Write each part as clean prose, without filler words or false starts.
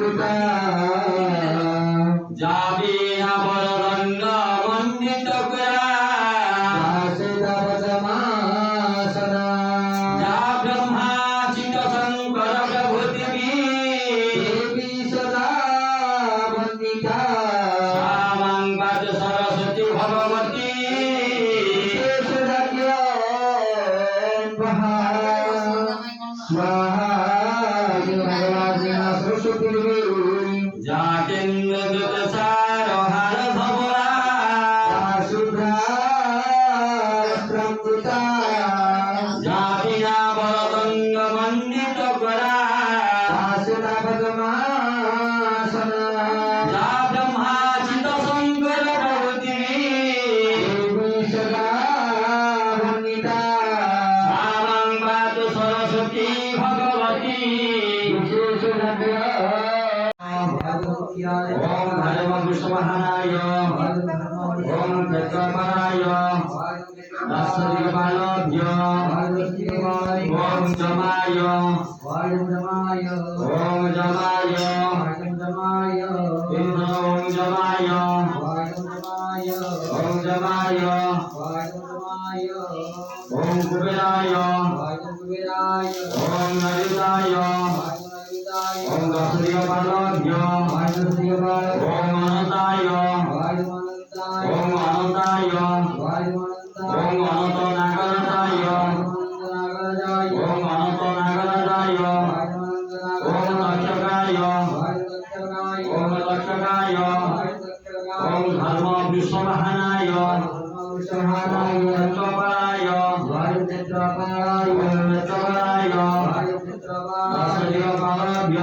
শ্রুতা যাবি না বরদণ্ড মণ্ডিত করা দাসদাবতমাসনা যা ব্রহ্মা চিত শঙ্কর প্রভু দেবী দেবী সদা বন্দিতা সামাং বাদ সরস্বতী ভগবতী ओम हरम विश्वहाय ओम चक्रमराय दशदिग्बालभ्य ओम जमाय ओम जमाय ओम जमाय इंद्र ओम जमाय ओम जमाय ओम कुबेराय ओम नरिदाय ओम दशदिग्बालभ्य ओम अनंताय ओम अनंताय ओम अनंत नागराजाय ओम अनंत नागराजाय ओम तक्षकाय ओम तक्षकाय ओम धर्म विश्ववाहनाय चक्रपालाय ओम चक्रपालाय दशदिग्बालभ्य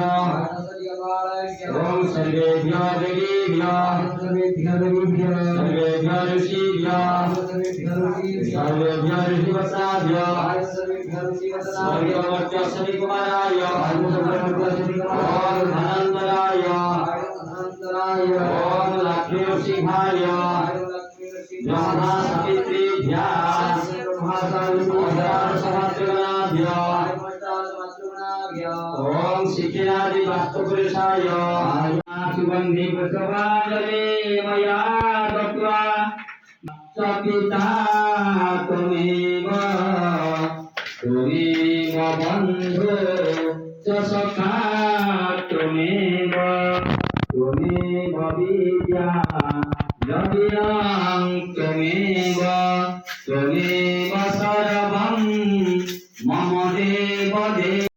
ओम सर्वेभ्यो देवीभ्यो सर्वेभ्यो ऋषिभ्यो सर्वेभ्यो ऋषिवत्साभ्यो स्वर्गवर्त्य श्रीकुमाराय ओम धनंतराय ओम लक्ष्मी ऋषिभाय ब्रह्मा सवित्रीभ्यः सहस्रगणाभ्यो ओम शिखिनादि वास्तुपुरुषाय सुगंधि पुष्पांजलि मया दत्त्वा सपिता त्वमेव बन्धु च सखा त्वमेव विद्या जडियां त्वमेव सर्वं मम देव देव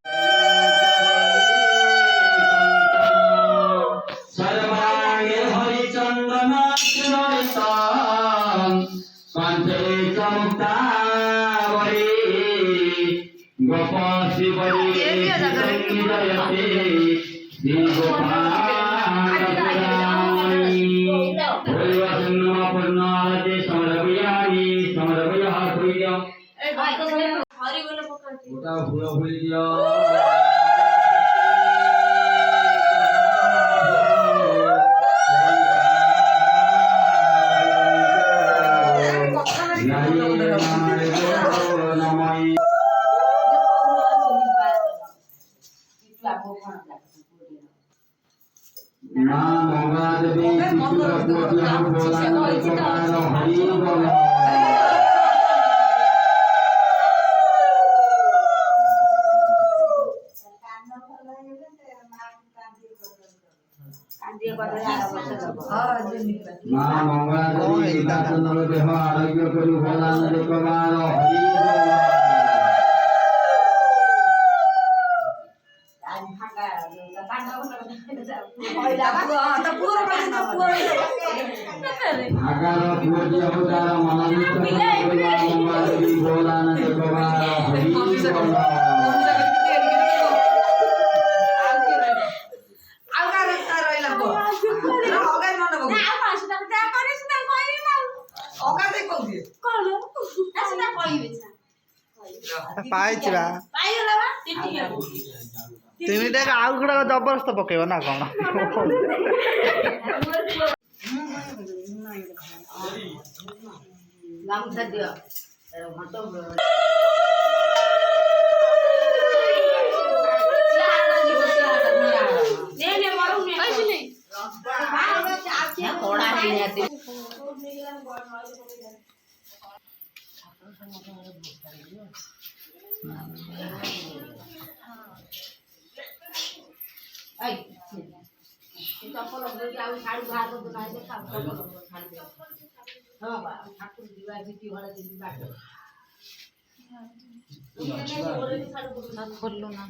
आरोग्य करू पाइछा तीन आउ गुड़ा जबरदस्त पकेब ना कौन নিয়াতে চপ্পল আমি শাড়ি বাহার করতে না হ্যাঁ বা ঠাকুর দিবা দিদি ঘরে দিদি বাড়ি করলো না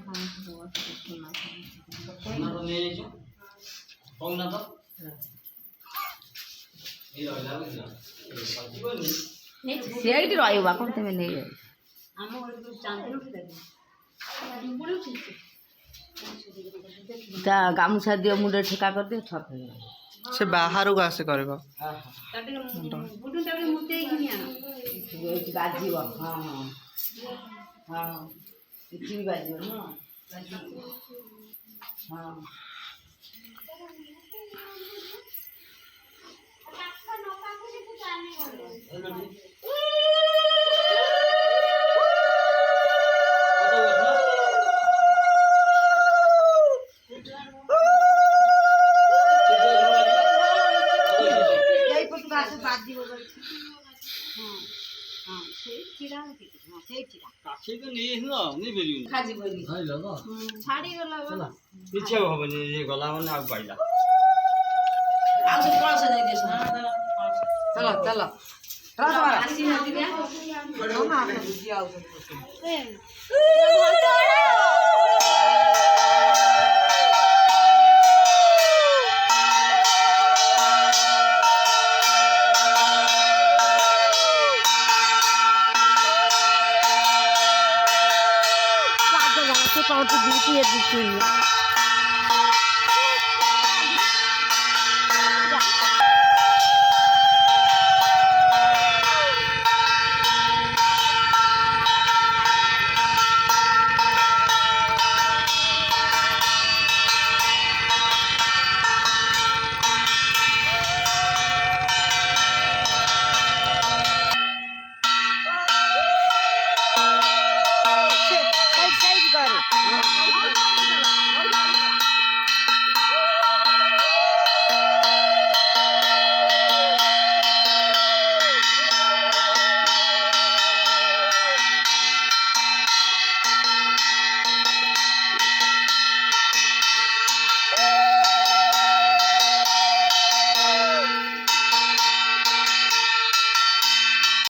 ସେଇଠି ରହିବ ଆପଣ ତମେ ନେଇ ତା ଗାମୁଛା ଦିଅ ମୁଣ୍ଡରେ ଠେକା କରିଦିଅ ଠକ୍ ହେଇଗଲା ସେ ବାହାରକୁ ଆସି କରିବ। ଏଇଠି ବାଜିବ ହଁ ହଁ ହଁ କିଛି ବି ବାଜିବ ନୁହଁ ହଁ କିଛି ଆଉ ହବନି ଗଲା ମାନେ ଆଉ ପାଇଲା ଚାଲ ଚାଲ